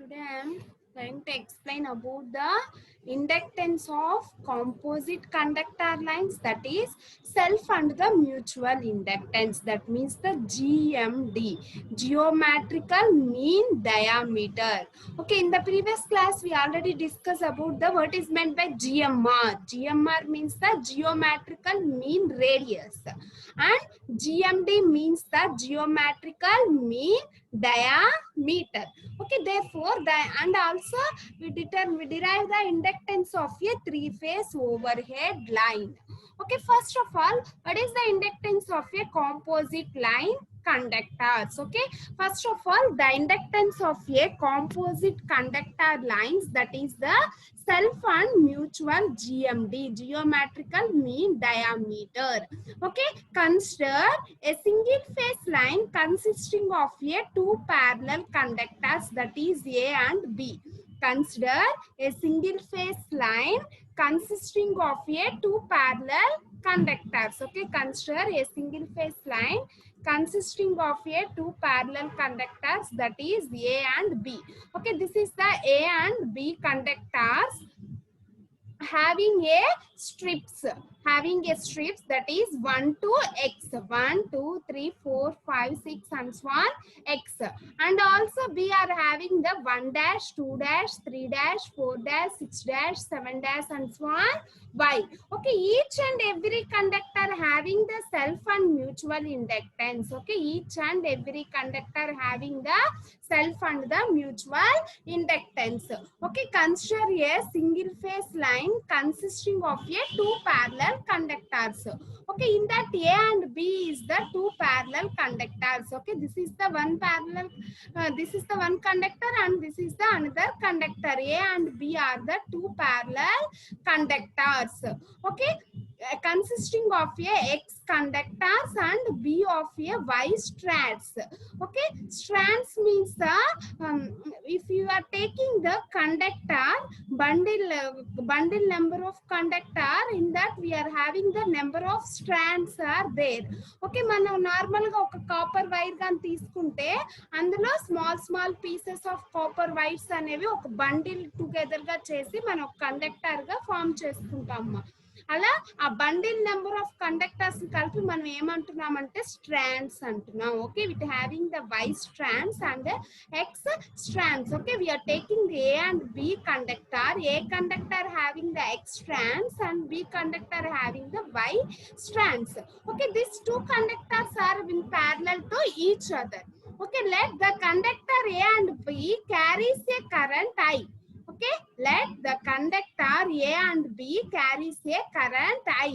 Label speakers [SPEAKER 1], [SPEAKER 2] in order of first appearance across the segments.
[SPEAKER 1] Today I am going to explain about the inductance of composite conductor lines, that is self and the mutual inductance, that means the GMD, geometrical mean diameter. Okay, in the previous class we already discussed about the what is meant by GMR. GMR means the geometrical mean radius and GMD means the geometrical mean diameter. Okay, therefore and also we derive the inductance of a three-phase overhead line. Okay, first of all, what is the inductance of a composite line conductors? Okay, first of all, the inductance of a composite conductor lines, that is the self and mutual GMD, geometrical mean diameter. Okay, consider a single phase line consisting of a two parallel conductors, that is A and B. Consider a single phase line consisting of a two parallel conductors. Okay, consider a single phase line consisting of a two parallel conductors, that is A and B. Okay, this is the A and B conductors having a strips, that is 1 to x, 1 2 3 4 5 6 and so on x, and also we are having the 1 dash 2 dash 3 dash 4 dash 6 dash 7 dash and so on y. Okay, each and every conductor having the self and mutual inductance. Okay, each and every conductor having the self and the mutual inductance. Okay, consider a single phase line consisting of a two parallel conductors. Okay, in that A and B is the two parallel conductors. Okay, this is the one parallel, this is the one conductor and this is the another conductor. A and B are the two parallel conductors. Okay, consisting of a x conductors and B of a y strands. Okay, strands means the if you are taking the conductor bundle number of conductor, in that we are having the number of strands are there. Okay, మనం normal గా ఒక copper wire గాని తీసుకుంటే అందులో small pieces of copper wires అనేవి ఒక bundle together గా చేసి మనం ఒక కండక్టర్ గా ఫామ్ చేసుకుంటాము. అలా ఆ బండిల్ నెంబర్ ఆఫ్ కండక్టర్స్ కలిపి మనం ఏమంటున్నామంటే స్ట్రాండ్స్ అంటున్నాం. Okay, with having the Y strands and X strands. Okay, we are taking the A and B conductor, A conductor having the X strands and B conductor having the Y strands. Okay, these two conductors are in parallel to each other. Okay, let the conductor A and B carries a current I. Okay, let the conductor A and B carries a current I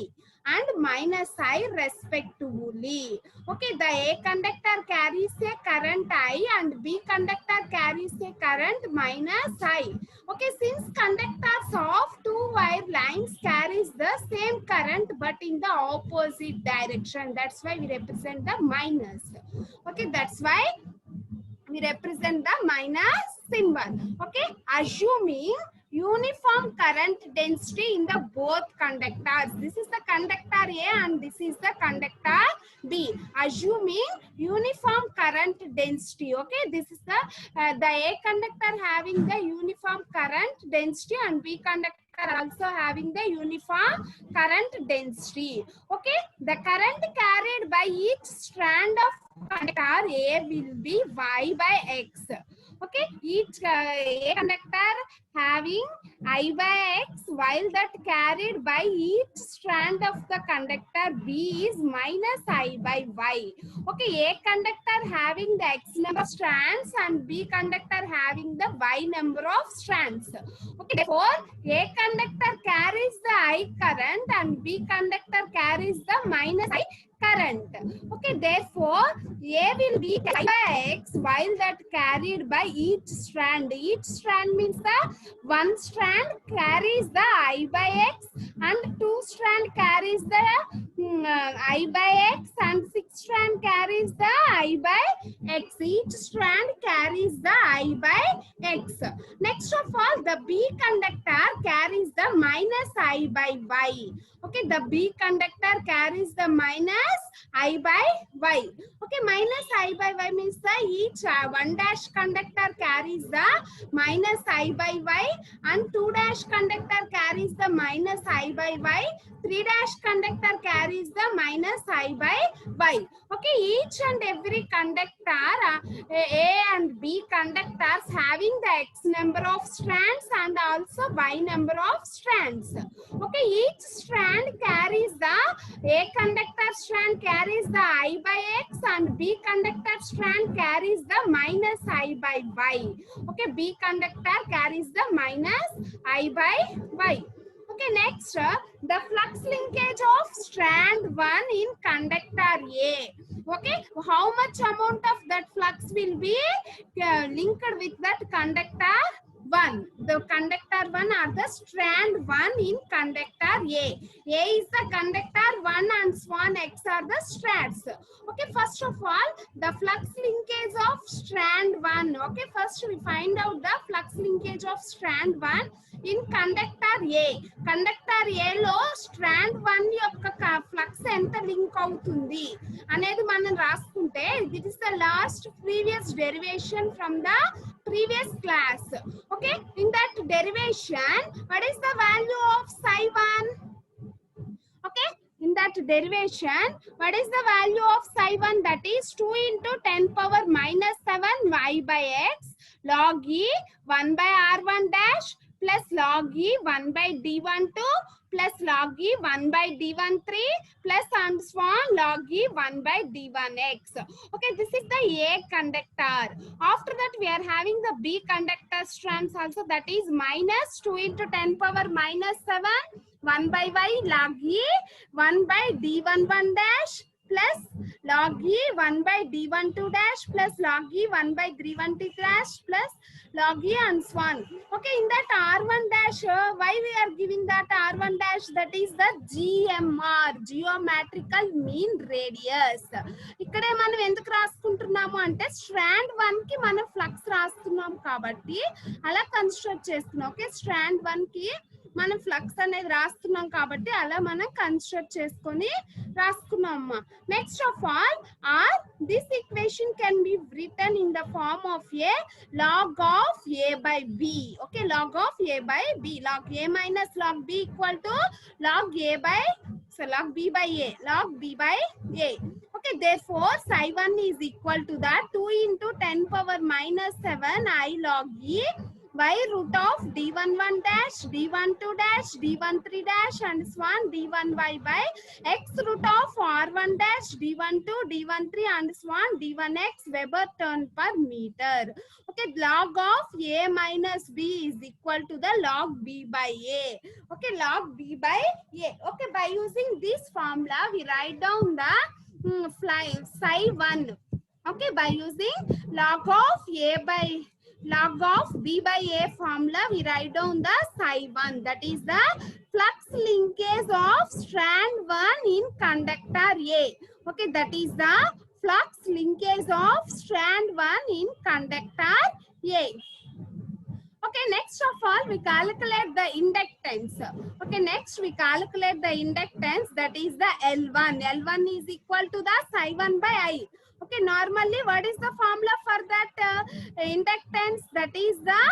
[SPEAKER 1] and minus I respectively. Okay, the A conductor carries a current I and B conductor carries a current minus I. Okay, since conductors of two wire lines carries the same current but in the opposite direction, that's why we represent the minus. Okay, that's why we represent the minus symbol. Okay, assuming uniform current density in the both conductors. This is the conductor A and this is the conductor B. Assuming uniform current density. Okay, this is the A conductor having the uniform current density and B conductor also having the uniform current density. Okay, the current carried by each strand of conductor A will be Y by X. Okay, each A conductor having I by X, while that carried by each strand of the conductor B is minus I by Y. Okay, A conductor having the X number of strands and B conductor having the Y number of strands. Okay, therefore A conductor carries the I current and B conductor carries the minus I current. Okay, therefore A will be I by X while that carried by each strand. Each strand means the one strand carries the I by X and two strand carries the I by X and six strand carries the I by X. Each strand carries the I by X. Next of all, the B conductor carries the minus I by Y. Okay, the B conductor carries the minus I by Y. Okay, Okay, minus I by y means the each one dash conductor carries the minus I by y, and two dash conductor carries the minus I by y, three dash conductor carries the minus I by y. Okay, each and every conductor A and B conductors having the x number of strands and also y number of strands. Okay, each strand carries the A conductor strand carries the I by x and B conductor strand carries the minus I by y. Okay, B conductor carries the minus I by y. Okay, next, the flux linkage of strand 1 in conductor A. Okay, how much amount of that flux will be linked with that conductor 1? The conductor 1 are the strand 1 in conductor A. A is the conductor 1 and swan x are the strands. Okay, first of all, the flux linkage of strand 1. Okay, first we find out the flux linkage of strand 1 in conductor A. Conductor A లో strand 1 యొక్క flux ఎంత link అవుతుంది అనేది మనం రాసుకుంటే, this is the last previous derivation from the previous class. Okay, in that derivation, what is the value of psi 1? Okay, in that derivation, what is the value of psi 1? That is 2 into 10 power minus 7 y by x log e 1 by r1 dash plus log e 1 by d12 plus log e 1 by d13 plus and so on log e 1 by d1x. Okay, this is the A conductor. After that, we are having the B conductor strands also, that is minus 2 into 10 power minus 7 1 by y log e 1 by d11 dash plus log e 1 by d12 dash plus log e 1 by d13 dash plus log e and so on. Okay, in that r1 dash, why we are giving that r1 dash? That is the GMR, geometrical mean radius. ikkade manam enduku raasukuntunnamu ante strand 1 ki manam flux raastunnamu kabatti ala construct chestunnam. Okay, strand 1 ki మనం flux అనేది రాస్తున్నాం కాబట్టి అలా మనం construct చేసుకొని రాసుకున్నాం. Next of all, or this equation can be written in the form of A log of a by b. Okay, log of a by b, log a minus log b equal to log a by, so log b by a, log b by a. Okay, therefore psi 1 is equal to that 2 into 10 power minus 7 I log e by root of d11 dash d12 dash d13 dash and so on d1y by x root of r1 dash d12 d13 and so on d1x Weber turn per meter. Okay, log of a minus b is equal to the log b by a. Okay, log b by a. Okay, by using this formula we write down the psi 1. Okay, by using log of a by log of b by a formula we write down the psi 1, that is the flux linkage of strand 1 in conductor A. Okay, that is the flux linkage of strand 1 in conductor A. Okay, next of all we calculate the inductance. Okay, next we calculate the inductance, that is the L1. L1 is equal to the psi 1 by I. Okay, normally what is the formula for that inductance? That is the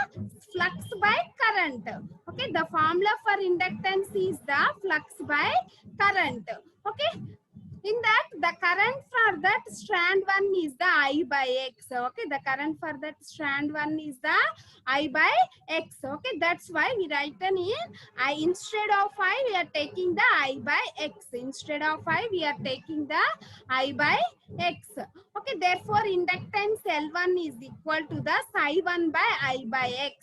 [SPEAKER 1] flux by current. Okay, the formula for inductance is the flux by current. Okay, in that the current for that strand 1 is the I by x. Okay, the current for that strand 1 is the I by x. Okay, that's why we write in I, instead of I we are taking the I by x. Instead of I we are taking the I by x. Okay, therefore inductance L1 is equal to the psi 1 by I by x.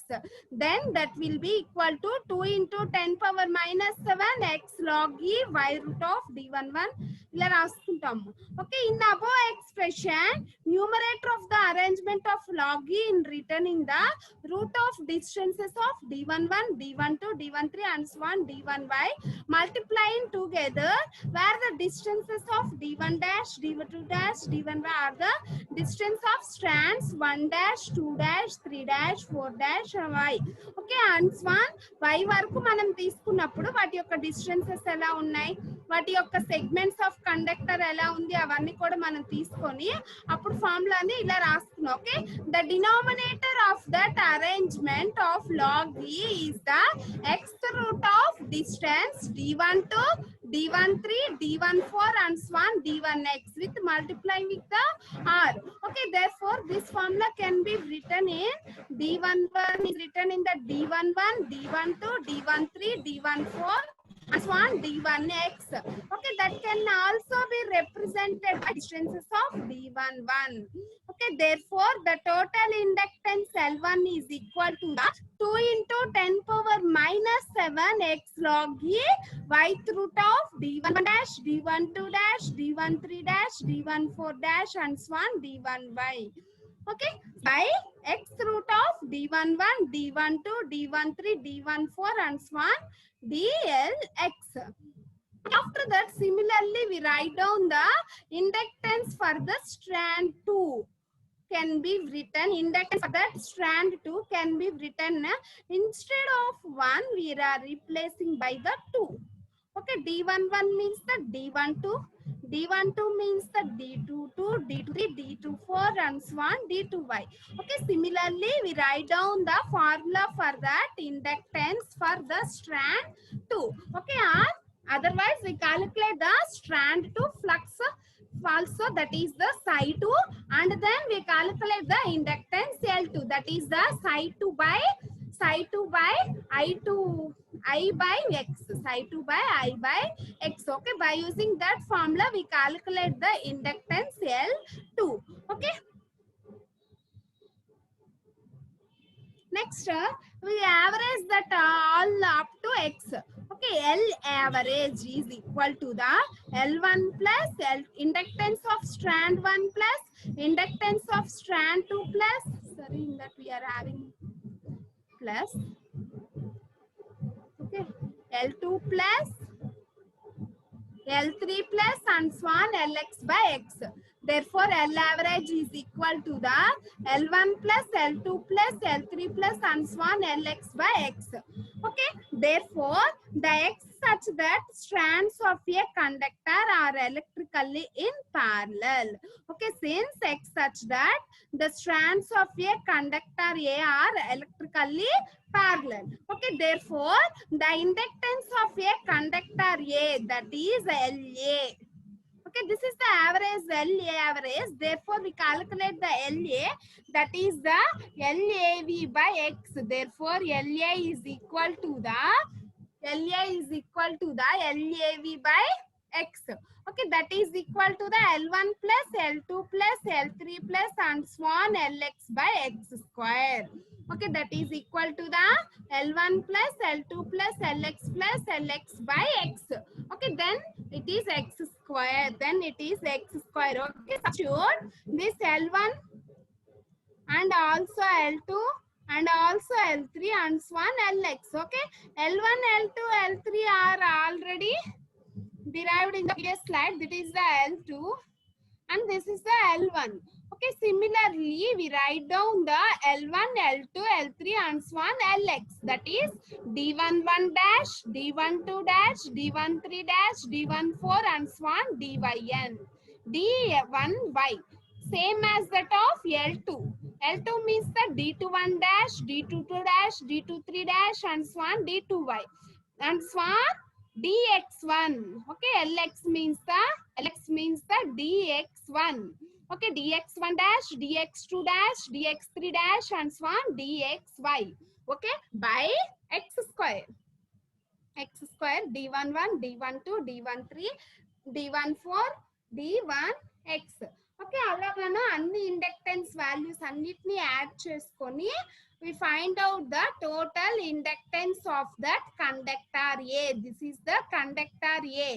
[SPEAKER 1] Then that will be equal to 2 into 10 power minus 7 x log e y root of d11 ఇలా రాసుకుంటాము. Okay, in the above expression, numerator of the arrangement of log e in written in the root of distances of d11, d12, d13 and so on d1y multiplying together, where the distances of d1 dash, d2 dash, d1y are the distance of strands 1 dash, 2 dash, 3 dash, 4 dash y. Okay, and so on y వరకు మనం తీసుకున్నప్పుడు వాటి యొక్క distances ఎలా ఉన్నాయి, వాటి యొక్క segments of conductor ఎలా ఉంది అవన్నీ కూడా మనం తీసుకొని అప్పుడు ఫార్ములాని ఇలా రాసుకున్నాం. Okay, the denominator of that arrangement of log e is the xth root of distance d12 d13 d14 and so on d1x with multiply with the r. Okay, therefore this formula can be written in d11 is written in the d11 d12 d13 d14 and so on d1x. Okay, that can also be represented by distances of d11. Okay, therefore the total inductance L1 is equal to the 2 into 10 power minus 7 x log e yth root of d1 dash d12 dash d13 dash d14 dash and so on d1y. Okay, by x root of d11 d12 d13 d14 and so on dlx. After that, similarly we write down the inductance for the strand 2 can be written. Inductance for that strand 2 can be written instead of 1 we are replacing by the 2. Okay, d11 means the d12, d12 means the d22, d23, d24 and so on d2y. Okay, similarly we write down the formula for that inductance for the strand 2. Okay, or otherwise we calculate the strand 2 flux also, that is the psi 2, and then we calculate the inductance L2, that is the psi 2 by I2 I by x, psi 2 by I by x. Okay, by using that formula we calculate the inductance L2. Okay, next we average that all up to x. Okay, L average is equal to the L1 plus L inductance of strand 1 plus inductance of strand 2 plus, sorry, in that we are having plus, okay, L2 plus L3 plus and so on Lx by x. Therefore, L average is equal to the L1 plus L2 plus L3 plus and so on Lx by x. Okay, therefore, the x such that strands of a conductor are electrically in parallel. Okay, since x such that the strands of a conductor A are electrically parallel. Okay, therefore, the inductance of a conductor A, that is LA. Okay, this is the average LA average. Therefore, we calculate the LA, that is the LAV by x. Therefore, LA is equal to the LAV by x. Okay, that is equal to the L1 plus L2 plus L3 plus and so on Lx by x square. Okay, that is equal to the L1 plus L2 plus Lx plus Lx by x. Okay, then it is x square. Then it is x square. Okay, substitute this L1 and also L2 and also L3 and so on Lx. Okay, L1, L2, L3 are already derived in the previous slide. That is the L2 and this is the L1. Okay, similarly we write down the L1, L2, L3 and so on Lx, that is D11 dash, D12 dash, D13 dash, D14 and so on dyn, D1y, same as that of L2. L2 means the D21 dash, D22 dash, D23 dash and so on D2y and so on dx1. Okay, Lx means the dx1. Okay, dx1 dash, dx2 dash, dx3 dash and so on dxy. Okay, by x square d11 d12 d13 d14 d1x. Okay, అలాగనా అన్ని inductance values అన్నిటిని add చేసుకొని we find out the total inductance of that conductor A. This is the conductor A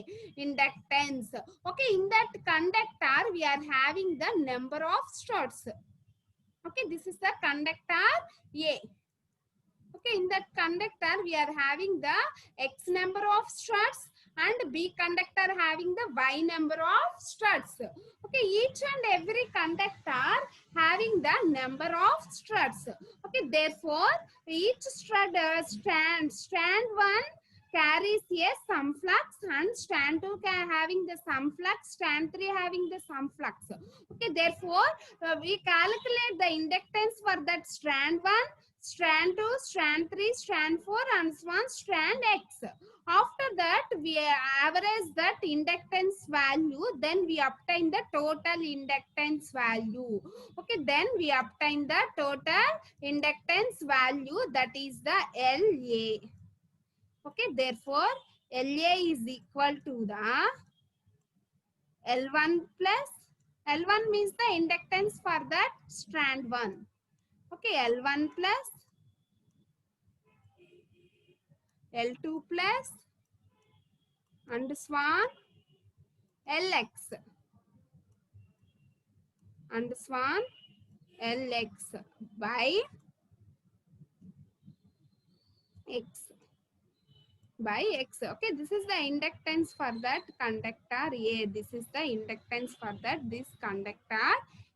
[SPEAKER 1] inductance. Okay, in that conductor we are having the number of struts. Okay, this is the conductor A. Okay, in that conductor we are having the x number of struts and B conductor having the y number of struts. Okay, each and every conductor having the number of struts. Okay, therefore each strut strand 1 carries a sum flux, and strand 2 having the sum flux, strand 3 having the sum flux. Okay, therefore we calculate the inductance for that strand 1, strand 2, strand 3, strand 4, and so on, strand X. After that, we average that inductance value, then we obtain the total inductance value. Okay, then we obtain the total inductance value, that is the LA. Okay, therefore LA is equal to the L1 plus, L1 means the inductance for that strand 1. Okay, L1 plus L2 plus and so on LX and so on LX by X. By X. Okay, this is the inductance for that conductor A. This is the inductance for that this conductor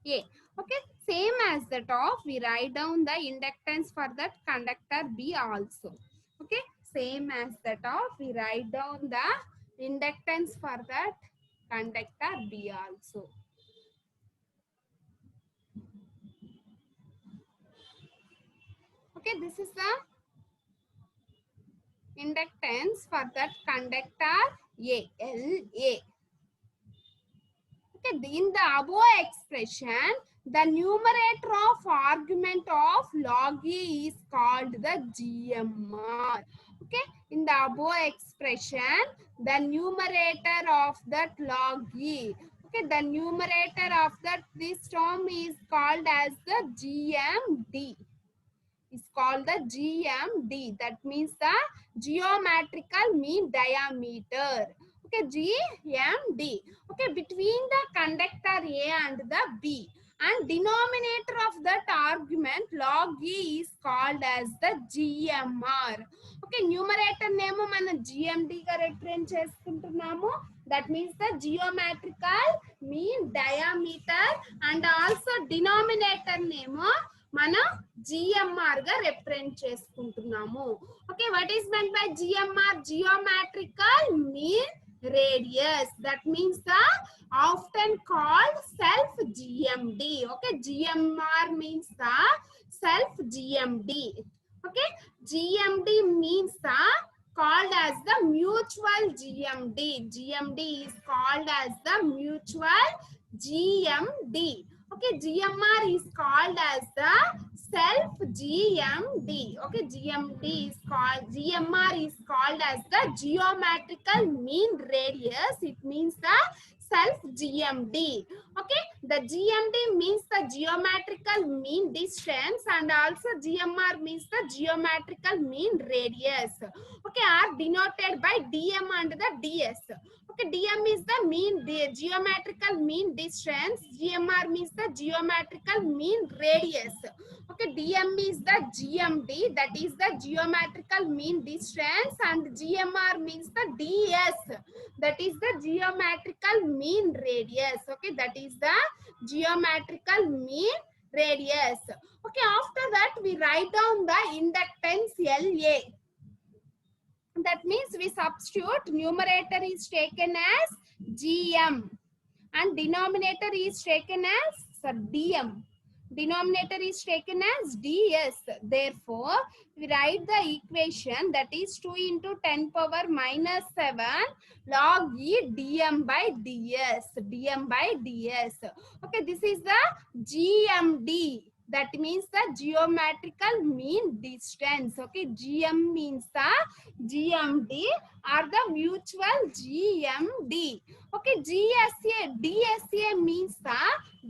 [SPEAKER 1] A. Okay, same as that of we write down the inductance for that conductor B also. Okay, same as that of we write down the inductance for that conductor B also. Okay, this is the inductance for that conductor A, LA. Okay, in the above expression, the numerator of argument of log E is called the GMR. Okay, in the above expression, the numerator of that log E, okay, the numerator of that this term is called as the GMD. Is called the GMD. That means the geometrical mean diameter. Okay, GMD. Okay, between the conductor A and the B, and denominator of that argument log E is called as the GMR. Okay, numerator name mana GMD ga reference chestuntunnamo. That means the geometrical mean diameter, and also denominator name మనం GMR గా represent చేసుకుంటున్నాము. Okay, what is meant by GMR? Geometrical mean radius. That means the often called self GMD. Okay, GMR means the self GMD. Okay, GMD means the called as the mutual GMD. GMD is called as the mutual GMD. Okay, GMR is called as the self GMD. Okay, GMR is called as the geometrical mean radius. It means the self GMD. Okay, the GMD means the geometrical mean distance, and also GMR means the geometrical mean radius. Okay, are denoted by DM and the DS. Okay, DM is the geometrical mean distance. GMR means the geometrical mean radius. Okay, DM is the GMD, that is the geometrical mean distance, and GMR means the DS, that is the geometrical mean radius. Okay, that is the geometrical mean radius. Okay, after that we write down the inductance LA. That means we substitute numerator is taken as GM and denominator is taken as DM. Denominator is taken as DS. Therefore, we write the equation, that is 2 into 10 power minus 7 log E DM by DS. DM by DS. Okay, this is the GMD. That means the geometrical mean distance. Okay, GM means the GMD or the mutual GMD. Okay, DSA means the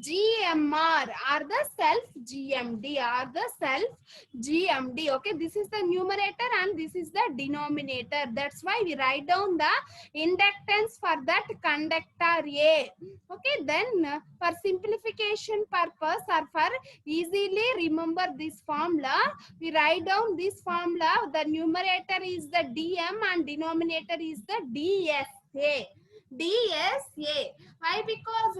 [SPEAKER 1] GMR or the self GMD or the self GMD. Okay, this is the numerator and this is the denominator. That's why we write down the inductance for that conductor A. Okay, then for simplification purpose or for easily remember this formula, we write down this formula. The numerator is the DM and denominator is the DSA. DSA. Why? Because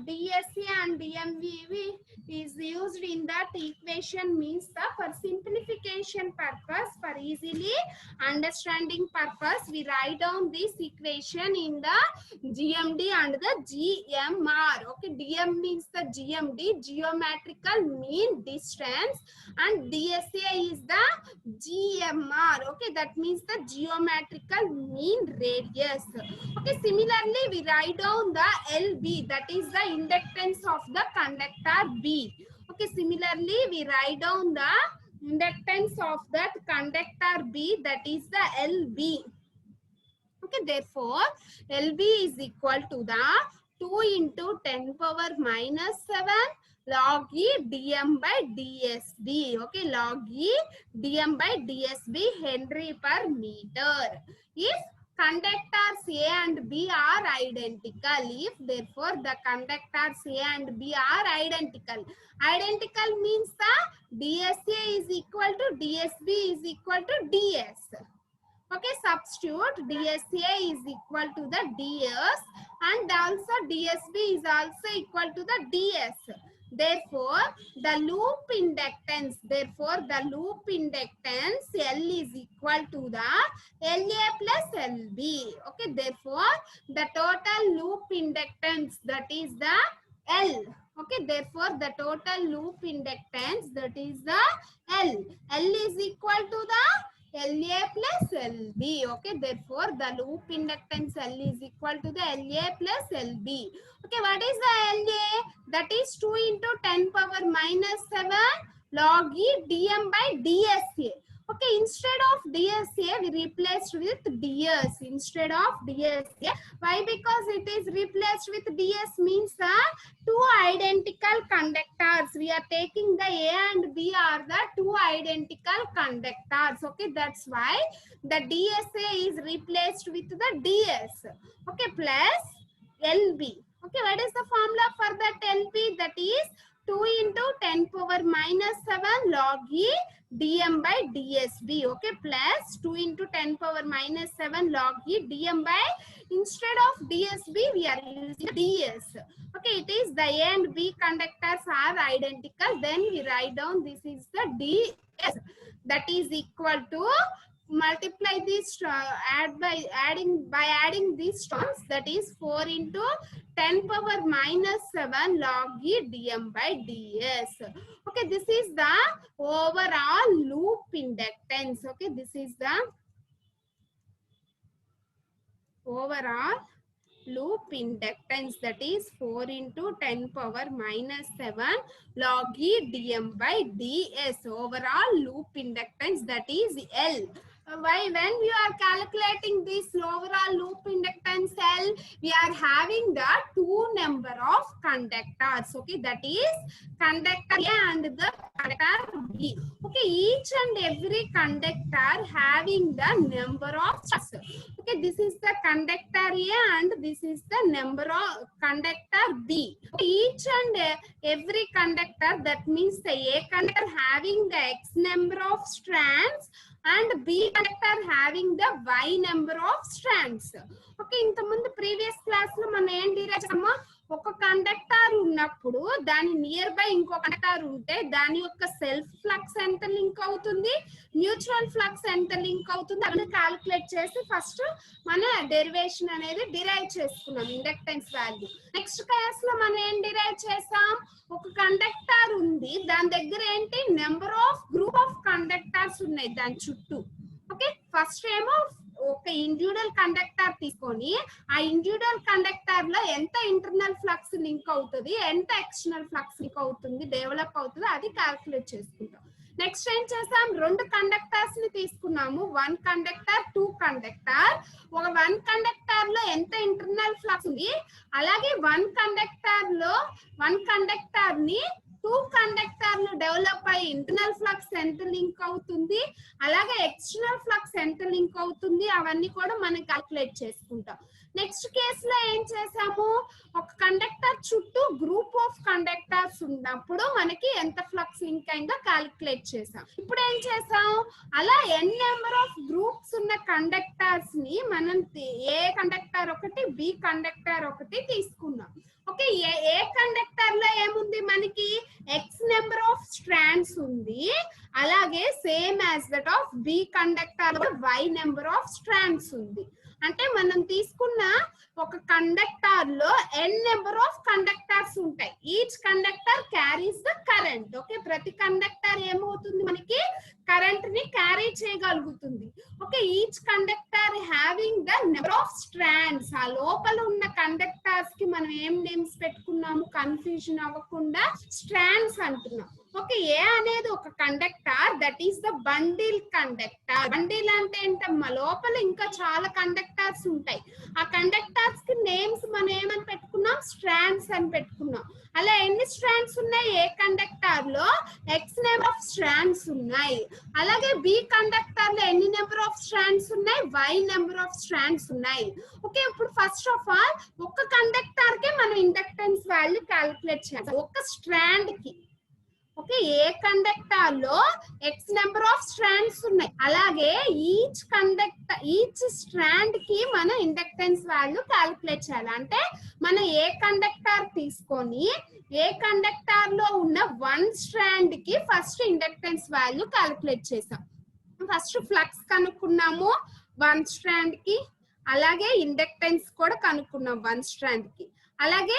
[SPEAKER 1] DSA and DM we is used in that equation means the for simplification purpose, for easily understanding purpose, we write down this equation in the GMD and the GMR. Okay, DM means the GMD, geometrical mean distance, and DSA is the GMR. Okay, that means the geometrical mean radius. Okay, similarly we write down the LB, that is the inductance of the conductor B. Okay, similarly we write down the inductance of that conductor B, that is the LB. Okay, therefore LB is equal to the 2 into 10 power minus 7 log E dm by dsb. Okay, log E dm by dsb Henry per meter. If conductors A and B are identical, if therefore the conductors A and B are identical, identical means the DSA is equal to DSB is equal to DS. Okay, substitute DSA is equal to the DS and also DSB is also equal to the DS. Therefore, the loop inductance, L is equal to the LA plus LB. Okay, therefore, the total loop inductance, that is the L. Okay, therefore, the total loop inductance, that is the L. L is equal to the LA plus LB. Okay, therefore the loop inductance L is equal to the LA plus LB. Okay, what is the LA? That is 2 into 10 power minus 7 log E dm by DSA. Okay, instead of DSA we replaced with DS instead of DSA. Why? Because it is replaced with DS means two identical conductors. We are taking the A and B are the two identical conductors. Okay, that's why the DSA is replaced with the DS. Okay, plus LB. Okay, what is the formula for that LB? That is 2 into 10 power minus 7 log E dm by dsb. Okay, plus 2 into 10 power minus 7 log E dm by, instead of dsb we are using ds. Okay, it is the A and B conductors are identical. Then we write down this is the ds, that is equal to, multiply this adding these terms, that is 4 into 10 power minus 7 log E dm by ds. Okay, this is the overall loop inductance. Okay, this is the overall loop inductance, that is 4 into 10 power minus 7 log E dm by ds. Overall loop inductance, that is L. Why? When we are calculating this overall loop inductance L, we are having the two number of conductors. Okay, that is conductor A and the conductor B. Okay, each and every conductor having the number of strands. Okay, this is the conductor A and this is the number of conductor B. Each and every conductor, that means the A conductor having the X number of strands and B conductor having the Y number of strands. Okay, ఇంత ముందు previous class లో మనం ఏం derive చేసామో, ఒక conductor ఉన్నప్పుడు దాని near by ఇంకో కండక్టర్ ఉంటే దాని యొక్క సెల్ఫ్ ఫ్లక్స్ ఎంత లింక్ అవుతుంది, మ్యూచువల్ ఫ్లక్స్ ఎంత లింక్ అవుతుంది అని క్యాలిక్యులేట్ చేసి ఫస్ట్ మన డెరివేషన్ అనేది డిరైవ్ చేసుకున్నాం ఇండక్టెన్స్ వాల్యూ. నెక్స్ట్ క్లాస్ లో మనం ఏం డిరైవ్ చేసాం, ఒక కండక్టర్ ఉంది, దాని దగ్గర ఏంటి number of group of conductors ఉన్నాయి దాని చుట్టూ. ఓకే, ఫస్ట్ ఏమో ఒక ఇండివిడువల్ కండక్టర్ తీసుకొని ఆ ఇండివిడువల్ కండక్టర్ లో ఎంత ఇంటర్నల్ ఫ్లక్స్ లింక్ అవుతుంది, ఎంత ఎక్స్టర్నల్ ఫ్లక్స్ లింక్ అవుతుంది, డెవలప్ అవుతుంది, అది క్యాల్కులేట్ చేసుకుంటాం. నెక్స్ట్ ఏం చేసాం, రెండు కండక్టర్స్ ని తీసుకున్నాము, వన్ కండక్టర్ టూ కండక్టర్. ఒక వన్ కండక్టర్ లో ఎంత ఇంటర్నల్ ఫ్లక్స్ ఉంది, అలాగే వన్ కండక్టర్ ని టూ కండక్టర్లు డెవలప్ అయ్యి ఇంటర్నల్ ఫ్లక్స్ ఎంత లింక్ అవుతుంది, అలాగే ఎక్స్టర్నల్ ఫ్లక్స్ ఎంత లింక్ అవుతుంది, అవన్నీ కూడా మనం క్యాల్కులేట్ చేసుకుంటాం. నెక్స్ట్ కేసులో ఏం చేసాము, ఒక కండక్టర్ చుట్టూ గ్రూప్ ఆఫ్ కండక్టర్స్ ఉన్నప్పుడు మనకి ఎంత ఫ్లక్స్ లింక్ అయిందో క్యాల్కులేట్ చేసాం. ఇప్పుడు ఏం చేసాం, అలా ఎన్ నెంబర్ ఆఫ్ గ్రూప్స్ ఉన్న కండక్టర్స్ ని మనం ఏ కండక్టర్ ఒకటి బి కండక్టర్ ఒకటి తీసుకున్నాం. ఓకే, ఏ కండక్టర్ లో ఏముంది మనకి X నెంబర్ ఆఫ్ స్ట్రాండ్స్ ఉంది, అలాగే same as that of B conductor y number of strands ఉంది. అంటే మనం తీసుకున్న ఒక కండక్టర్ లో n నెంబర్ ఆఫ్ కండక్టర్స్ ఉంటాయి. Each conductor carries the current. Okay, ప్రతి కండక్టర్ ఏమవుతుంది మనకి కరెంట్ ని క్యారీ చేయగలుగుతుంది. Okay, each conductor having the number of strands. ఆ లోపల ఉన్న కండక్టర్స్ కి మనం ఏం నేమ్స్ పెట్టుకున్నాము, కన్ఫ్యూజన్ అవ్వకుండా స్ట్రాండ్స్ అంటున్నాం. ఓకే, ఏ అనేది ఒక conductor, that is the bundle conductor. Bundle అంటే ఏంటమ్మా, లోపల ఇంకా చాలా కండక్టర్స్ ఉంటాయి. ఆ కండక్టర్స్ కి నేమ్స్ మనం ఏమని పెట్టుకున్నాం, స్ట్రాండ్స్ అని పెట్టుకున్నాం. అలా ఎన్ని స్ట్రాండ్స్ ఉన్నాయి, ఏ కండక్టర్ లో ఎక్స్ నెంబర్ ఆఫ్ స్ట్రాండ్స్ ఉన్నాయి. అలాగే బి కండక్టర్ లో ఎన్ని నెంబర్ ఆఫ్ స్ట్రాండ్స్ ఉన్నాయి, వై నెంబర్ ఆఫ్ స్ట్రాండ్స్ ఉన్నాయి. ఓకే, ఇప్పుడు ఫస్ట్ ఆఫ్ ఆల్ ఒక కండక్టర్ కే మనం ఇండక్టెన్స్ వాల్యూ క్యాలిక్యులేట్ చేయాలి, ఒక స్ట్రాండ్ కి. ఓకే, ఏ కండక్టర్ లో ఎక్స్ నెంబర్ ఆఫ్ స్ట్రాండ్స్ ఉన్నాయి, అలాగే ఈచ్ స్ట్రాండ్ కి మనం ఇండక్టెన్స్ వాల్యూ క్యాలిక్యులేట్ చేయాలి. అంటే మనం ఏ కండక్టర్ తీసుకొని ఏ కండక్టర్ లో ఉన్న వన్ స్ట్రాండ్ కి ఫస్ట్ ఇండక్టెన్స్ వాల్యూ క్యాలిక్యులేట్ చేసాం. ఫస్ట్ ఫ్లక్స్ కనుక్కున్నాము వన్ స్ట్రాండ్ కి, అలాగే ఇండక్టెన్స్ కూడా కనుక్కున్నాం వన్ స్ట్రాండ్ కి, అలాగే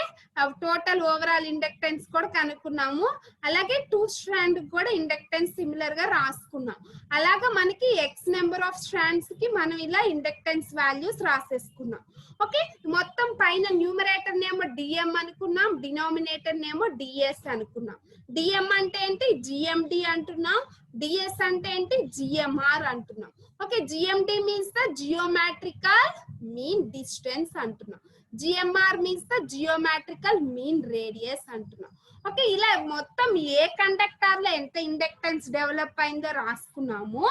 [SPEAKER 1] టోటల్ ఓవరాల్ ఇండక్టెన్స్ కూడా కనుక్కున్నాము, అలాగే టూ స్ట్రాండ్ కూడా ఇండక్టెన్స్ సిమిలర్ గా రాసుకున్నాం. అలాగా మనకి ఎక్స్ నెంబర్ ఆఫ్ స్ట్రాండ్స్ కి మనం ఇలా ఇండక్టెన్స్ వాల్యూస్ రాసేసుకున్నాం. ఓకే, మొత్తం పైన న్యూమరేటర్ నేమో డిఎం అనుకున్నాం, డినామినేటర్ నేమో డిఎస్ అనుకున్నాం. డిఎం అంటే ఏంటి, జిఎండి అంటున్నాం, డిఎస్ అంటే ఏంటి, జిఎంఆర్ అంటున్నాం. Okay, GMD means the geometrical mean distance అంటున్నాం, GMR means the geometrical mean radius అంటున్నాం. ఓకే, ఇలా మొత్తం ఏ కండక్టర్ లో ఎంత ఇండక్టెన్స్ డెవలప్ అయిందో రాసుకున్నాము.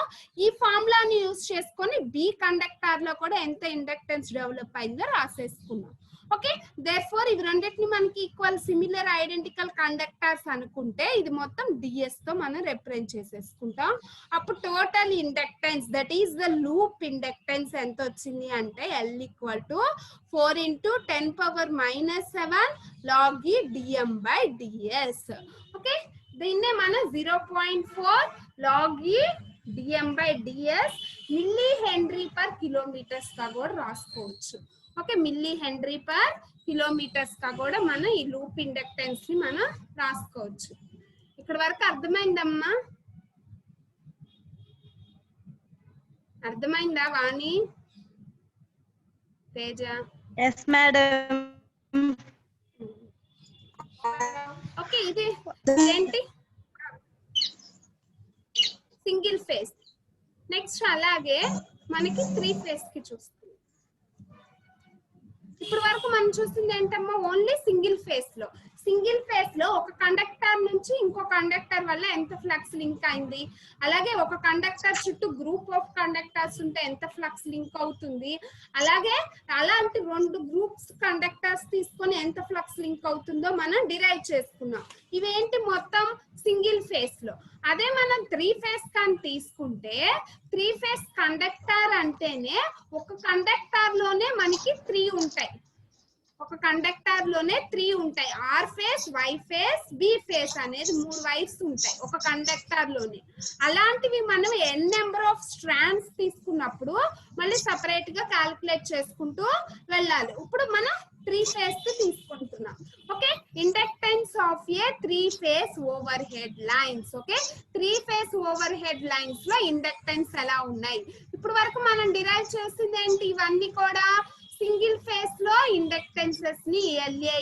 [SPEAKER 1] ఈ ఫార్ములాని యూజ్ చేసుకొని బి కండక్టర్ లో కూడా ఎంత ఇండక్టెన్స్ డెవలప్ అయిందో రాసేసుకున్నాం. ఓకే, దేర్ఫోర్ ఇవి రెండింటిని మనకి ఈక్వల్ సిమిలర్ ఐడెంటికల్ కండక్టర్స్ అనుకుంటే ఇది మొత్తం డిఎస్ తో మనం రిప్రజెంట్ చేసేసుకుంటాం. అప్పుడు total inductance that is the loop inductance ఎంత వచ్చింది అంటే L = 4 × 10⁻⁻7 log e dm by ds. Okay, దీన్నే మనం 0.4 log e dm by ds milli henry per kilometres గా కూడా రాసుకోవచ్చు. Okay, milli henry per kilometres గా కూడా మనం ఈ లూప్ ఇండక్టెన్స్ ని మనం రాసుకోవచ్చు. ఇక్కడ వరకు అర్థమైందమ్మా? అర్థమైందా Vani, Teja?
[SPEAKER 2] Yes madam.
[SPEAKER 1] Okay, ఇది ఏంటి, సింగిల్ ఫేజ్. నెక్స్ట్ అలాగే మనకి 3 ఫేజ్ కి చూస్తాం. ఇప్పుడు వరకు మనం చూస్తుంది ఏంటమ్మా, ఓన్లీ సింగిల్ ఫేజ్ లో. సింగిల్ ఫేజ్ లో ఒక కండక్టర్ నుంచి ఇంకో కండక్టర్ వల్ల ఎంత ఫ్లక్స్ లింక్ అయింది, అలాగే ఒక కండక్టర్ చుట్టూ గ్రూప్ ఆఫ్ కండక్టర్స్ ఉంటే ఎంత ఫ్లక్స్ లింక్ అవుతుంది, అలాగే అలాంటి 2 గ్రూప్స్ కండక్టర్స్ తీసుకొని ఎంత ఫ్లక్స్ లింక్ అవుతుందో మనం డిరైవ్ చేసుకున్నాం. ఇవేంటి మొత్తం సింగిల్ ఫేజ్ లో. అదే మనం 3 ఫేజ్ కానీ తీసుకుంటే 3 ఫేజ్ కండక్టర్ అంటేనే ఒక కండక్టర్ లోనే మనకి 3 ఉంటాయి. ఒక కండక్టర్ లోనే 3 ఉంటాయి. R phase, Y phase, B phase అనేది 3 వైర్స్ ఉంటాయి ఒక కండక్టర్ లోనే. అలాంటివి మనం ఎన్ నెంబర్ ఆఫ్ స్ట్రాండ్స్ తీసుకున్నప్పుడు మళ్ళీ సపరేట్ గా క్యాలిక్యులేట్ చేసుకుంటూ వెళ్ళాలి. ఇప్పుడు మనం 3 ఫేజ్ తీసుకుంటున్నాం. Okay, inductance of A 3 phase over head lines. Okay, 3 phase over head lines లో ఇండక్టెన్స్ ఎలా ఉన్నాయి. ఇప్పుడు వరకు మనం డిరైవ్ చేసింది ఏంటి, ఇవన్నీ కూడా సింగిల్ ఫేజ్ లో ఇండక్టెన్సెస్ ని LA,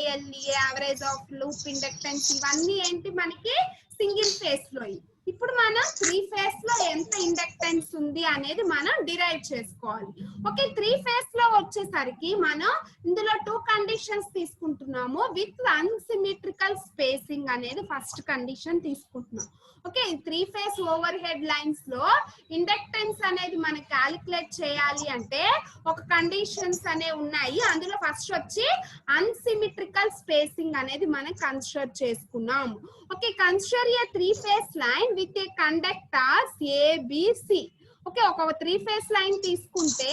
[SPEAKER 1] average of loop inductance, ఇవన్నీ ఏంటి మనకి సింగిల్ ఫేజ్ లో. ఇప్పుడు మనం 3 ఫేజ్ లో ఎంత ఇండక్టెన్స్ ఉంది అనేది మనం డిరైవ్ చేసుకోవాలి. ఓకే, 3 ఫేజ్ లో వచ్చేసరికి మనం ఇందులో 2 కండిషన్స్ తీసుకుంటున్నాము. విత్ అన్సిమెట్రికల్ స్పేసింగ్ అనేది ఫస్ట్ కండిషన్ తీసుకుంటున్నాం. Okay, 3 phase over head lines లో ఇండక్టెన్స్ అనేది మనం క్యాలిక్యులేట్ చేయాలి అంటే ఒక కండిషన్స్ అనేవి ఉన్నాయి. అందులో ఫస్ట్ వచ్చి అన్సిమెట్రికల్ స్పేసింగ్ అనేది మనం కన్సిడర్ చేసుకున్నాము. Okay, consider A 3 phase line with a conductors A, B, C. Okay, ఒక 3 ఫేస్ లైన్ తీసుకుంటే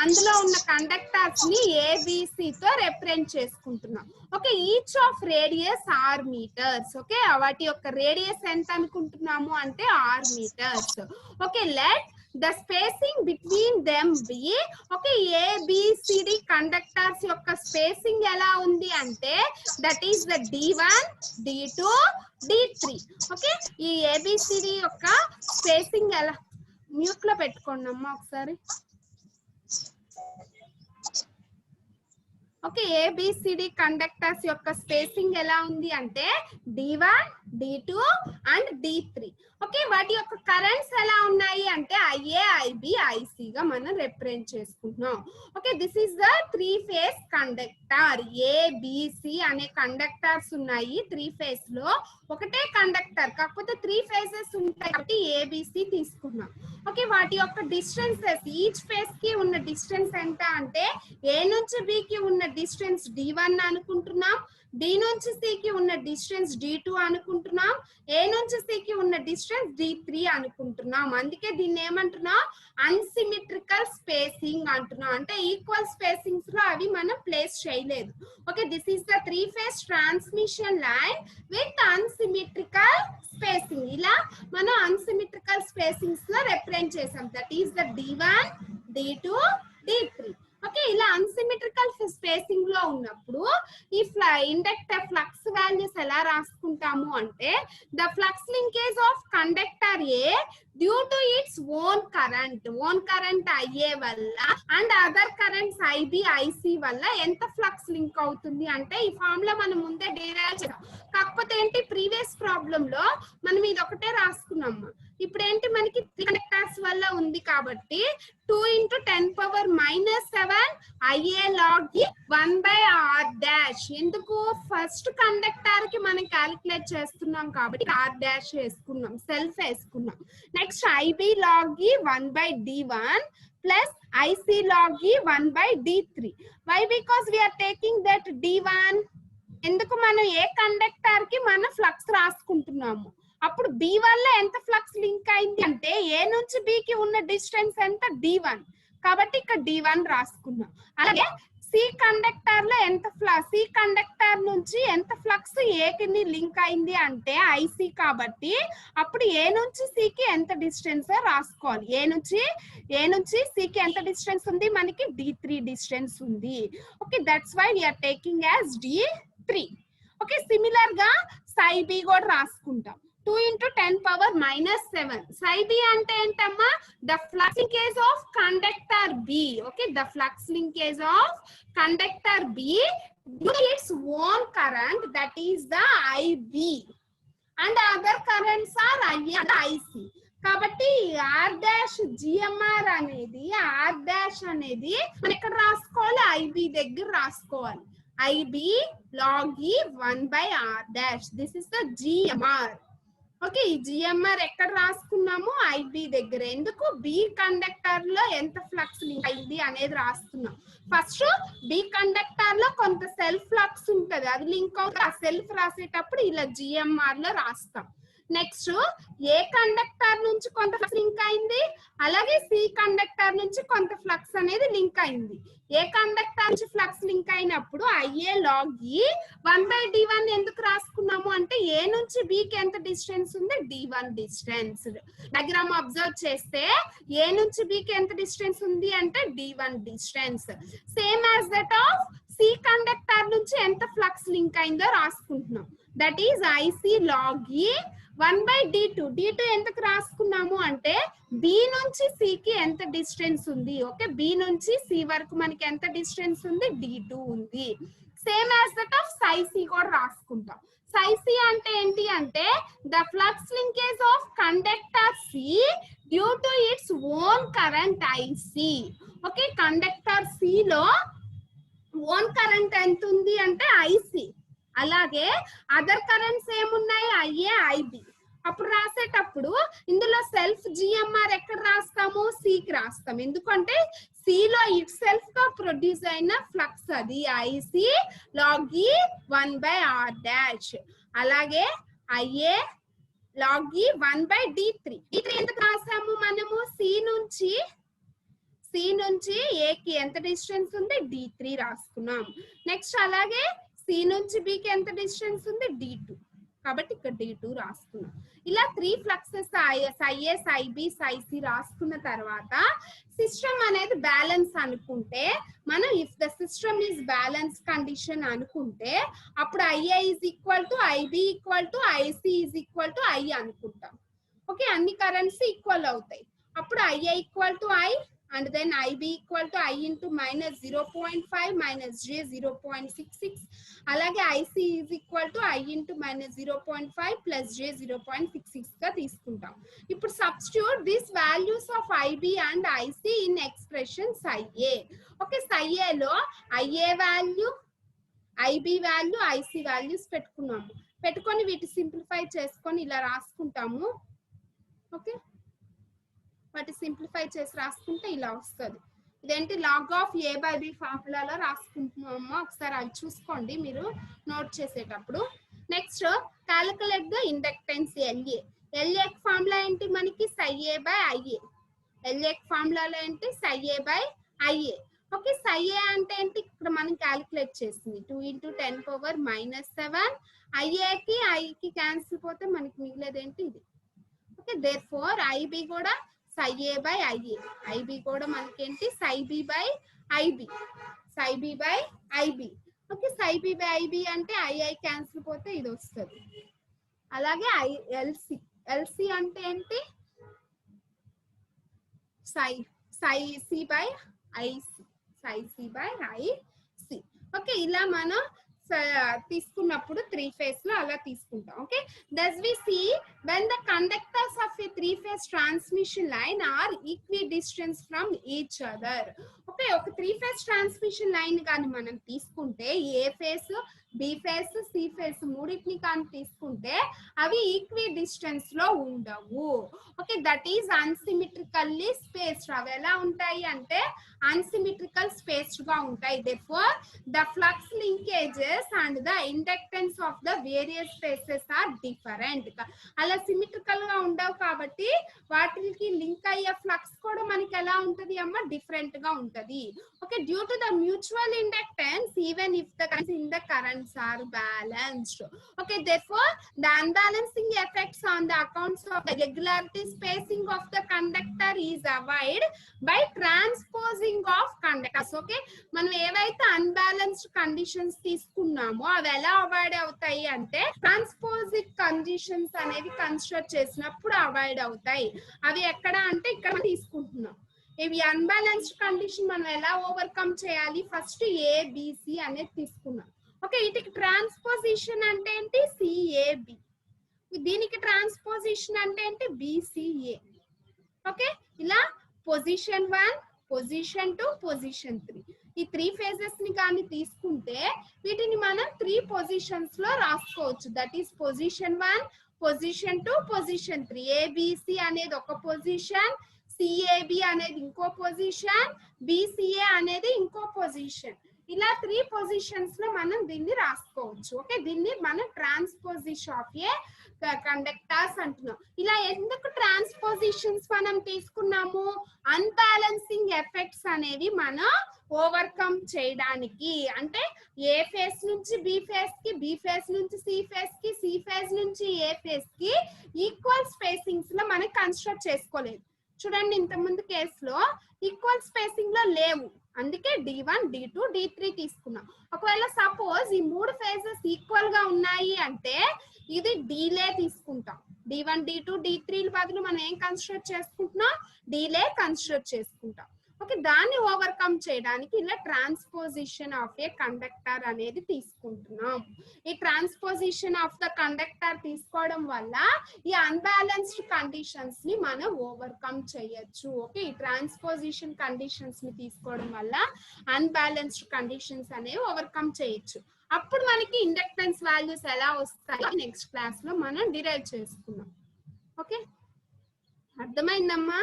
[SPEAKER 1] అందులో ఉన్న కండక్టర్స్ ని ఏబిసి తో రిప్రజెంట్ చేసుకుంటున్నాం. Okay, each of radius R metres. Okay, వాటి యొక్క రేడియస్ ఎంత అనుకుంటున్నాము అంటే R metres. Okay, let the spacing between them be. Okay, ABCD conductors యొక్క స్పేసింగ్ ఎలా ఉంది అంటే that is the D1 D2 D3. Okay, ఈ ABCD యొక్క స్పేసింగ్ ఎలా, మ్యూట్ లో పెట్టుకోండి అమ్మా ఒకసారి. ఓకే, ఏబిసిడి కండక్టర్స్ యొక్క స్పేసింగ్ ఎలా ఉంది అంటే D1 D2 and D3. Okay, వాటి యొక్క కరెంట్స్ ఎలా ఉన్నాయి అంటే IA IB IC గా మనం రిప్రజెంట్ చేసుకుంటున్నాం. Okay, this is the 3 face conductor. ABC అనే కండక్టర్స్ ఉన్నాయి 3 ఫేస్ లో. ఒకటే కండక్టర్ కాకపోతే 3 ఫేసెస్ ఉంటాయి కాబట్టి ABC తీసుకున్నాం. ఓకే, వాటి యొక్క డిస్టెన్సెస్ ఈచ్ ఫేస్ కి ఉన్న డిస్టెన్స్ ఎంత అంటే A నుంచి B కి ఉన్న డిస్టెన్స్ D1 అనుకుంటున్నాం, D నుంచి C కి ఉన్న డిస్టెన్స్ D2 అనుకుంటున్నాం, A నుంచి C కి ఉన్న డిస్టెన్స్ D3 అనుకుంటున్నాం. అందుకే దీన్ని ఏమంటున్నాం, అన్సిమెట్రికల్ స్పేసింగ్ అంటున్నాం. అంటే ఈక్వల్ స్పేసింగ్స్ లో అవి మనం ప్లేస్ చేయలేదు. Okay, this is the 3 phase transmission line with unsymmetrical spacing. ఇలా మనం అన్సిమెట్రికల్ స్పేసింగ్స్ లో రిప్రజెంట్ చేసాం. That is the D1 D2 D3. Okay, ఇలా అన్సిమెట్రికల్ స్పేసింగ్ లో ఉన్నప్పుడు ఈ ఇండక్టర్ ఫ్లక్స్ వాల్యూస్ ఎలా రాసుకుంటాము అంటే the flux linkage of conductor A due to its own current IA వల్ల and other currents IB IC వల్ల ఎంత ఫ్లక్స్ లింక్ అవుతుంది అంటే ఈ ఫార్ములా మనం ముందే డిరైవ్ చేసాం. కాకపోతే ఏంటి, ప్రీవియస్ ప్రాబ్లం లో మనం ఇది ఒకటే రాసుకున్నాము. ఇప్పుడు ఏంటి, మనకి 3 కండక్టర్స్ వల్ల ఉంది కాబట్టి 2 × 10⁻⁷ IA log 1/r'. ఎందుకు, ఫస్ట్ కండక్టర్ కి మనం క్యాలిక్యులేట్ చేస్తున్నాం కాబట్టి r' వేసుకున్నాం, సెల్ఫ్ వేసుకున్నాం. Next IB log 1/D1 plus IC log 1/D3. Why, because we are taking that D1. ఎందుకు, మనం ఏ కండక్టర్ కి మనం ఫ్లక్స్ రాసుకుంటున్నాము. అప్పుడు B వల్ల ఎంత ఫ్లక్స్ లింక్ అయింది అంటే A నుంచి B కి ఉన్న డిస్టెన్స్ ఎంత D1 కాబట్టి ఇక్కడ D1 రాసుకున్నాం. అలాగే C కండక్టర్ లో C కండక్టర్ నుంచి ఎంత ఫ్లక్స్ A కి లింక్ అయింది అంటే IC కాబట్టి అప్పుడు A నుంచి C కి ఎంత డిస్టెన్స్ రాసుకోవాలి. A నుంచి C కి ఎంత డిస్టెన్స్ ఉంది, మనకి D3 డిస్టెన్స్ ఉంది. Okay, that's why we are taking as D3. Okay, similar గా psi B కూడా రాసుకుంటాం. 2 × 10⁻⁷. psi B అంటే ఏంటమ్మా, the flux linkage of conductor B. Okay, the flux linkage of conductor B due to its own current, that is the IB, and other currents are IA and IC. కాబట్టి R' GMR అనేది మనం ఇక్కడ రాసుకోవాలి, IB దగ్గర రాసుకోవాలి. IB log 1/r'. This is the GMR. Okay, ఈ GMR ఎక్కడ రాసుకున్నాము, IB దగ్గర. ఎందుకు, B కండక్టర్ లో ఎంత ఫ్లక్స్ లింక్ అయింది అనేది రాస్తున్నాం. ఫస్ట్ B కండక్టర్ లో కొంత సెల్ఫ్ ఫ్లక్స్ ఉంటది, అది లింక్ అవుతుంది. ఆ సెల్ఫ్ రాసేటప్పుడు ఇలా GMR లో రాస్తాం. నెక్స్ట్ ఏ కండక్టర్ నుంచి కొంత ఫ్లక్స్ లింక్ అయింది, అలాగే C కండక్టర్ నుంచి కొంత ఫ్లక్స్ అనేది లింక్ అయింది. ఏ కండక్టర్ నుంచి ఫ్లక్స్ లింక్ అయినప్పుడు IA log 1/D1 ఎందుకు రాసుకున్నాము అంటే A నుంచి B కి ఎంత డిస్టెన్స్ ఉంది, D1 డిస్టెన్స్. డయాగ్రామ్ అబ్జర్వ్ చేస్తే A నుంచి B కి ఎంత డిస్టెన్స్ ఉంది అంటే D1 distance. Same as that of C conductor నుంచి ఎంత ఫ్లక్స్ లింక్ అయిందో రాసుకుంటున్నాం. That is IC log 1/D2. D2 ఎందుకు రాసుకున్నాము అంటే B నుంచి C కి ఎంత డిస్టెన్స్ ఉంది. ఓకే, B నుంచి C వరకు మనకి ఎంత డిస్టెన్స్ ఉంది, D2 ఉంది. Same as that of psi C కూడా రాసుకుంటాం. psi C అంటే ఏంటి అంటే the flux linkage of conductor C due to its own current IC. Okay, conductor C లో ఓన్ కరెంట్ ఎంత ఉంది అంటే IC. అలాగే అదర్ కరెంట్స్ ఏమున్నాయి, IA IB. అప్పుడు రాసేటప్పుడు ఇందులో సెల్ఫ్ GMR ఎక్కడ రాస్తాము, C కి రాస్తాం. ఎందుకంటే C లో ఇట్ సెల్ఫ్ గా ప్రొడ్యూస్ అయిన ఫ్లక్స్ అది IC log 1/r'. అలాగే IA log e 1/d3. d3 ఎంత రాసాము మనము? C నుంచి A కి ఎంత డిస్టెన్స్ ఉంది? D3 రాసుకున్నాం. నెక్స్ట్ అలాగే C నుంచి B కి ఎంత డిస్టెన్స్ ఉంది? D2. కాబట్టి ఇక్కడ D2 రాసుకున్నాం. ఇలా 3 ఫ్లక్సెస్ Ψa, Ψb, Ψc రాసుకున్న తర్వాత సిస్టమ్ అనేది బ్యాలెన్స్ అనుకుంటే మనం if the system is balance condition అనుకుంటే అప్పుడు IA is equal to IB equal to IC is equal to I అనుకుంటాం. ఓకే, అన్ని కరెంట్స్ ఈక్వల్ అవుతాయి. అప్పుడు IA equal to I and then IB equal to I into minus 0.5 minus J 0.66. అలాగే IC is equal to I into minus 0.5 plus J 0.66 గా తీసుకుంటాం. ఇప్పుడు substitute these values of IB and IC in expression Psi A. Okay, Psi A లో IA value, IB value, IC values పెట్టుకున్నాము. పెట్టుకొని వీటి simplify చేసుకొని ఇలా రాసుకుంటాము. ఓకే, వాటి సింప్లిఫై చేసి రాసుకుంటే ఇలా వస్తుంది. ఇదేంటి లాగ్ ఆఫ్ A/B ఫార్ములాలో రాసుకుంటున్నాము. ఒకసారి అవి చూసుకోండి మీరు నోట్ చేసేటప్పుడు. Next calculate the inductance LA. LA formula ఏంటి మనకి? Ψa/Ia. LA ఫార్ములాలో ఏంటి? Ψa/Ia. ఓకే, Ψa అంటే ఏంటి? ఇక్కడ మనం క్యాలిక్యులేట్ చేసింది 2 × 10⁻⁷. IA కి I కి క్యాన్సిల్ పోతే మనకి మిగిలేది ఏంటి? ఇది. ఓకే, దేర్ఫోర్ IB కూడా Ψa/Ia. IB కూడా మనకేంటి? Ψb/IB. Ψb/IB. ఓకే, Ψb/IB అంటే II క్యాన్సిల్ పోతే ఇది వస్తుంది. అలాగే LC అంటే ఏంటి? Ψc/IC. ఓకే, ఇలా మనం తీసుకున్నప్పుడు 3 phase లో అలా తీసుకుంటాం. Okay, thus we see when the conductors of a 3-phase transmission line are equidistant from each other. Okay, ఒక 3-phase ట్రాన్స్మిషన్ లైన్ కానీ మనం తీసుకుంటే A phase, B phase, C phase మూడింటిని కానీ తీసుకుంటే అవి ఈక్వి డిస్టెన్స్ లో ఉండవు. Okay, that is unsymmetrically spaced. అవి ఎలా ఉంటాయి అంటే అన్సిమెట్రికల్ స్పేస్డ్ గా ఉంటాయి. therefore the flux linkages and the inductance of the various phases are different. అలా సిమెట్రికల్ గా ఉండవు కాబట్టి వాటికి లింక్ అయ్యే ఫ్లక్స్ కూడా మనకి ఎలా ఉంటది అమ్మ? డిఫరెంట్ గా ఉంటది. Okay, due to the mutual inductance even if the in the currents are balanced. Okay, therefore the unbalancing effects on the accounts of the regularity spacing of the conductor is avoided by transposing of conductors. Okay, మనం ఏవైతే unbalanced conditions తీసుకున్నామో అవి ఎలా avoid అవుతాయి అంటే ట్రాన్స్పోజిట్ conditions అనేవి construct చేసినప్పుడు avoid అవుతాయి. అవి ఎక్కడ అంటే ఇక్కడ తీసుకుంటున్నాం. ఇవి అన్బ్యాలెన్స్డ్ కండిషన్ మనం ఎలా ఓవర్కమ్ చేయాలి? ఫస్ట్ ABC అనేది తీసుకున్నాం. ఓకే, వీటికి ట్రాన్స్పోజిషన్ అంటే ఏంటి? CAB. దీనికి ట్రాన్స్పోజిషన్ అంటే ఏంటి? BCA. ఓకే, ఇలా పొజిషన్ 1, పొజిషన్ 2, పొజిషన్ 3 ఈ 3 phases ని కానీ తీసుకుంటే వీటిని మనం 3 పొజిషన్స్ లో రాసుకోవచ్చు. That is position 1, position 2, position 3. ABC అనేది ఒక పొజిషన్, CAB అనేది ఇంకో పొజిషన్, BCA అనేది ఇంకో పొజిషన్. ఇలా 3 పొజిషన్స్ లో మనం దీన్ని రాసుకోవచ్చు. ఓకే, దీన్ని మనం ట్రాన్స్పోజిషన్ ఆఫ్ ఏ కండక్టర్స్ అంటున్నాం. ఇలా ఎందుకు ట్రాన్స్పోజిషన్స్ మనం తీసుకున్నాము? అన్బ్యాలెన్సింగ్ ఎఫెక్ట్స్ అనేవి మనం ఓవర్కమ్ చేయడానికి. అంటే ఏ ఫేస్ నుంచి B ఫేస్ కి, B ఫేస్ నుంచి C ఫేస్ కి, C ఫేస్ నుంచి A ఫేస్ కి ఈక్వల్ స్పేసింగ్స్ లో మనం కన్స్ట్రక్ట్ చేసుకోలేదు. చూడండి, ఇంత ముందు కేసులో ఈక్వల్ స్పేసింగ్ లో లేవు, అందుకే D1, D2, D3 తీసుకున్నాం. ఒకవేళ సపోజ్ ఈ 3 ఫేజెస్ ఈక్వల్ గా ఉన్నాయి అంటే ఇది డీలే తీసుకుంటాం. D1, D2, D3 బదులు మనం ఏం కన్స్ట్రక్ట్ చేసుకుంటున్నాం? డీలే కన్స్ట్రక్ట్ చేసుకుంటాం. ఓకే, దాన్ని ఓవర్కమ్ చేయడానికి ఇలా ట్రాన్స్పోజిషన్ ఆఫ్ ఏ కండక్టర్ అనేది తీసుకుంటున్నాం. ఈ ట్రాన్స్పోజిషన్ ఆఫ్ ద కండక్టర్ తీసుకోవడం వల్ల ఈ అన్బ్యాలెన్స్డ్ కండిషన్స్ ని మనం ఓవర్కమ్ చేయొచ్చు. ఓకే, ఈ ట్రాన్స్పోజిషన్ కండిషన్స్ ని తీసుకోవడం వల్ల అన్బ్యాలెన్స్డ్ కండిషన్స్ అనేవి ఓవర్కమ్ చేయొచ్చు. అప్పుడు మనకి ఇండక్టెన్స్ వాల్యూస్ ఎలా వస్తాయి నెక్స్ట్ క్లాస్ లో మనం డిరైవ్ చేసుకున్నాం. ఓకే, అర్థమైందమ్మా?